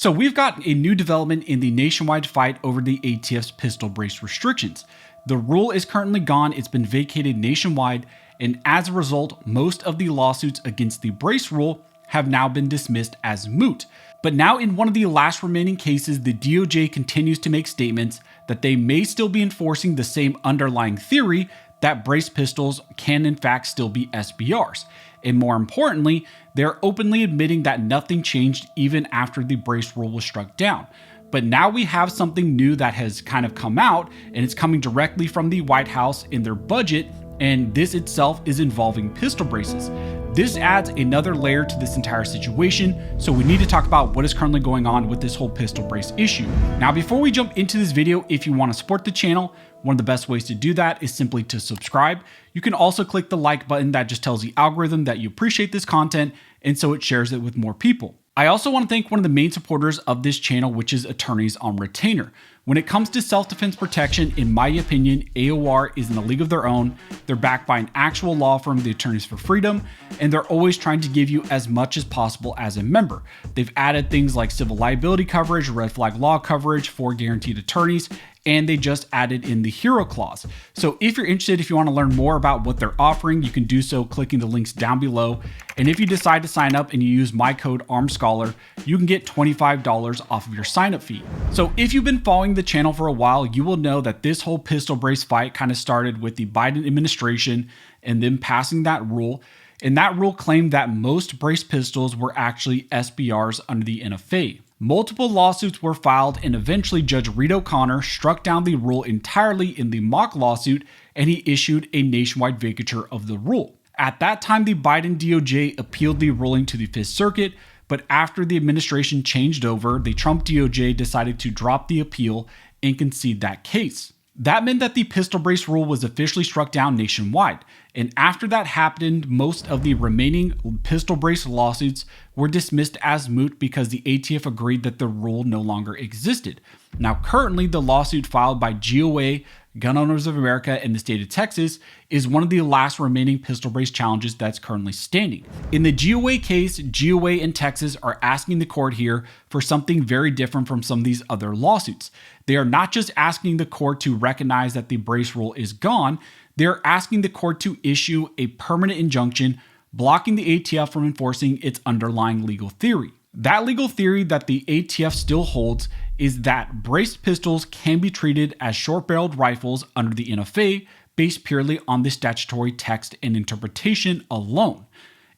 So we've got a new development in the nationwide fight over the ATF's pistol brace restrictions. The rule is currently gone, it's been vacated nationwide, and as a result, most of the lawsuits against the brace rule have now been dismissed as moot. But now in one of the last remaining cases, the DOJ continues to make statements that they may still be enforcing the same underlying theory that brace pistols can in fact still be SBRs. And more importantly, they're openly admitting that nothing changed even after the brace rule was struck down. But now we have something new that has kind of come out, and it's coming directly from the White House in their budget, and this itself is involving pistol braces. This adds another layer to this entire situation, so we need to talk about what is currently going on with this whole pistol brace issue. Now, before we jump into this video, if you want to support the channel, one of the best ways to do that is simply to subscribe. You can also click the like button that just tells the algorithm that you appreciate this content, and so it shares it with more people. I also want to thank one of the main supporters of this channel, which is Attorneys on Retainer. When it comes to self-defense protection, in my opinion, AOR is in a league of their own. They're backed by an actual law firm, the Attorneys for Freedom, and they're always trying to give you as much as possible as a member. They've added things like civil liability coverage, red flag law coverage for guaranteed attorneys, and they just added in the hero clause. So if you're interested, if you want to learn more about what they're offering, you can do so clicking the links down below. And if you decide to sign up and you use my code ARMEDSCHOLAR, you can get $25 off of your sign-up fee. So if you've been following the channel for a while, you will know that this whole pistol brace fight kind of started with the Biden administration and them passing that rule. And that rule claimed that most brace pistols were actually SBRs under the NFA. Multiple lawsuits were filed, and eventually Judge Reed O'Connor struck down the rule entirely in the mock lawsuit, and he issued a nationwide vacatur of the rule. At that time, the Biden DOJ appealed the ruling to the Fifth Circuit, but after the administration changed over, the Trump DOJ decided to drop the appeal and concede that case. That meant that the pistol brace rule was officially struck down nationwide. And after that happened, most of the remaining pistol brace lawsuits were dismissed as moot because the ATF agreed that the rule no longer existed. Now, currently, the lawsuit filed by GOA, Gun Owners of America, and the state of Texas is one of the last remaining pistol brace challenges that's currently standing. In the GOA case, GOA and Texas are asking the court here for something very different from some of these other lawsuits. They are not just asking the court to recognize that the brace rule is gone, they're asking the court to issue a permanent injunction blocking the ATF from enforcing its underlying legal theory. That legal theory that the ATF still holds is that braced pistols can be treated as short-barreled rifles under the NFA based purely on the statutory text and interpretation alone.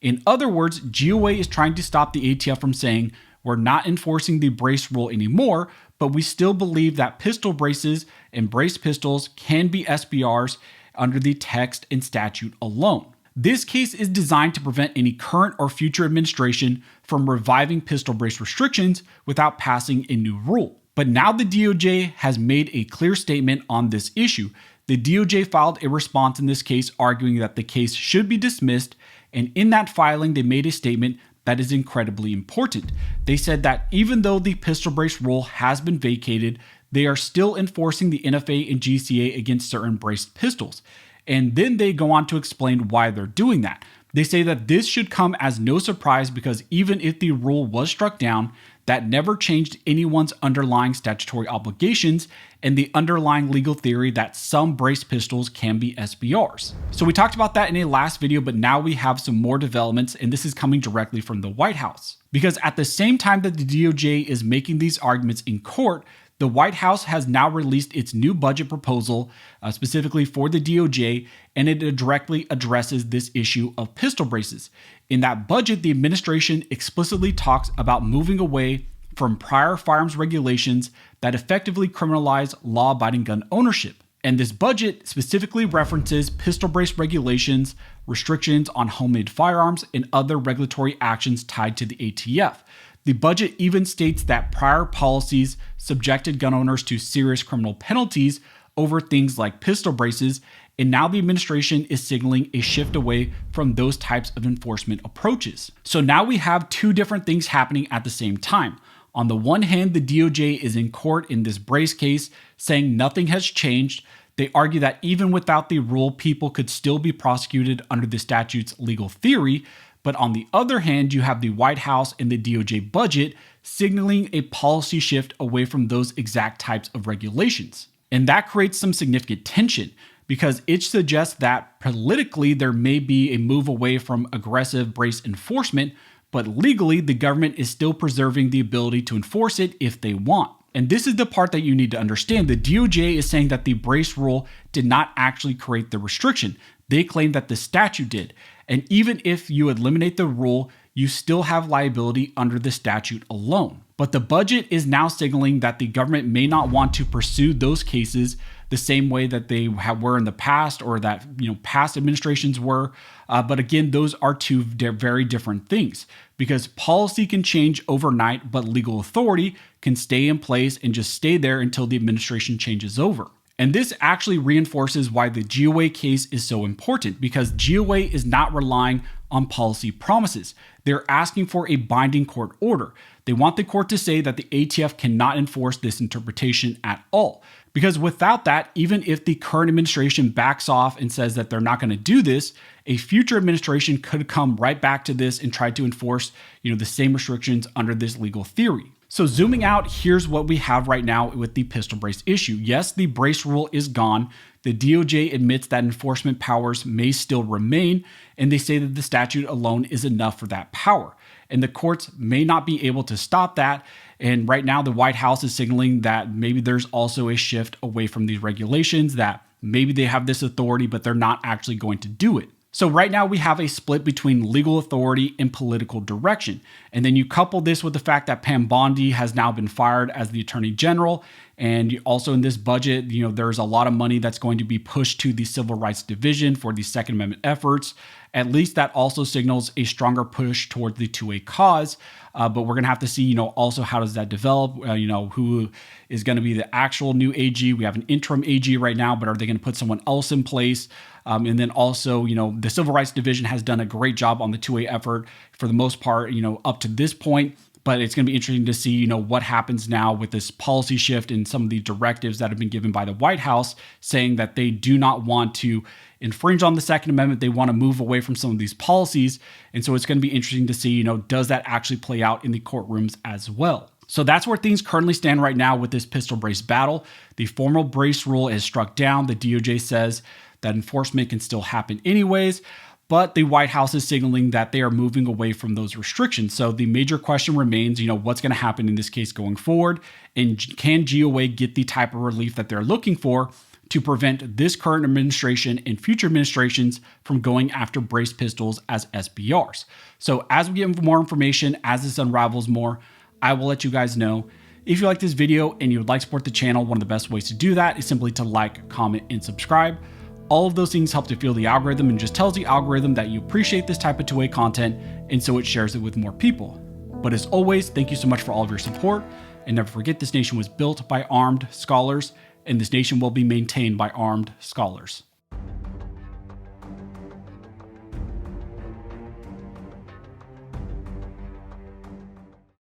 In other words, GOA is trying to stop the ATF from saying, we're not enforcing the brace rule anymore, but we still believe that pistol braces and braced pistols can be SBRs under the text and statute alone. This case is designed to prevent any current or future administration from reviving pistol brace restrictions without passing a new rule. But now the DOJ has made a clear statement on this issue. The DOJ filed a response in this case arguing that the case should be dismissed, and in that filing they made a statement that is incredibly important. They said that even though the pistol brace rule has been vacated, they are still enforcing the NFA and GCA against certain braced pistols. And then they go on to explain why they're doing that. They say that this should come as no surprise because even if the rule was struck down, that never changed anyone's underlying statutory obligations and the underlying legal theory that some braced pistols can be SBRs. So we talked about that in a last video, but now we have some more developments, and this is coming directly from the White House. Because at the same time that the DOJ is making these arguments in court, the White House has now released its new budget proposal specifically for the DOJ, and it directly addresses this issue of pistol braces. In that budget, the administration explicitly talks about moving away from prior firearms regulations that effectively criminalize law-abiding gun ownership. And this budget specifically references pistol brace regulations, restrictions on homemade firearms, and other regulatory actions tied to the ATF. The budget even states that prior policies subjected gun owners to serious criminal penalties over things like pistol braces, and now the administration is signaling a shift away from those types of enforcement approaches. So now we have two different things happening at the same time. On the one hand, the DOJ is in court in this brace case saying nothing has changed. They argue that even without the rule, people could still be prosecuted under the statute's legal theory. But on the other hand, you have the White House and the DOJ budget signaling a policy shift away from those exact types of regulations. And that creates some significant tension because it suggests that politically there may be a move away from aggressive brace enforcement, but legally the government is still preserving the ability to enforce it if they want. And this is the part that you need to understand. The DOJ is saying that the brace rule did not actually create the restriction. They claim that the statute did. And even if you eliminate the rule, you still have liability under the statute alone. But the budget is now signaling that the government may not want to pursue those cases the same way that they were in the past, or that past administrations were. But again, those are two very different things, because policy can change overnight, but legal authority can stay in place and just stay there until the administration changes over. And this actually reinforces why the GOA case is so important, because GOA is not relying on policy promises. They're asking for a binding court order. They want the court to say that the ATF cannot enforce this interpretation at all. Because without that, even if the current administration backs off and says that they're not going to do this, a future administration could come right back to this and try to enforce, the same restrictions under this legal theory. So zooming out, here's what we have right now with the pistol brace issue. Yes, the brace rule is gone. The DOJ admits that enforcement powers may still remain, and they say that the statute alone is enough for that power. And the courts may not be able to stop that. And right now, the White House is signaling that maybe there's also a shift away from these regulations, that maybe they have this authority, but they're not actually going to do it. So right now we have a split between legal authority and political direction. And then you couple this with the fact that Pam Bondi has now been fired as the Attorney General. And also in this budget, there's a lot of money that's going to be pushed to the Civil Rights Division for the Second Amendment efforts. At least that also signals a stronger push toward the 2A cause. But we're going to have to see, also how does that develop? Who is going to be the actual new AG? We have an interim AG right now, but are they going to put someone else in place? And then also, the Civil Rights Division has done a great job on the 2A effort for the most part, up to this point. But it's going to be interesting to see, what happens now with this policy shift and some of the directives that have been given by the White House saying that they do not want to infringe on the Second Amendment. They want to move away from some of these policies. And so it's going to be interesting to see, does that actually play out in the courtrooms as well? So that's where things currently stand right now with this pistol brace battle. The formal brace rule is struck down. The DOJ says that enforcement can still happen anyways. But the White House is signaling that they are moving away from those restrictions. So the major question remains, what's going to happen in this case going forward? And can GOA get the type of relief that they're looking for to prevent this current administration and future administrations from going after brace pistols as SBRs? So as we get more information, as this unravels more, I will let you guys know. If you like this video and you would like to support the channel, one of the best ways to do that is simply to like, comment, and subscribe. All of those things help to fuel the algorithm and just tells the algorithm that you appreciate this type of 2A content, and so it shares it with more people. But as always, thank you so much for all of your support, and never forget this nation was built by armed scholars, and this nation will be maintained by armed scholars.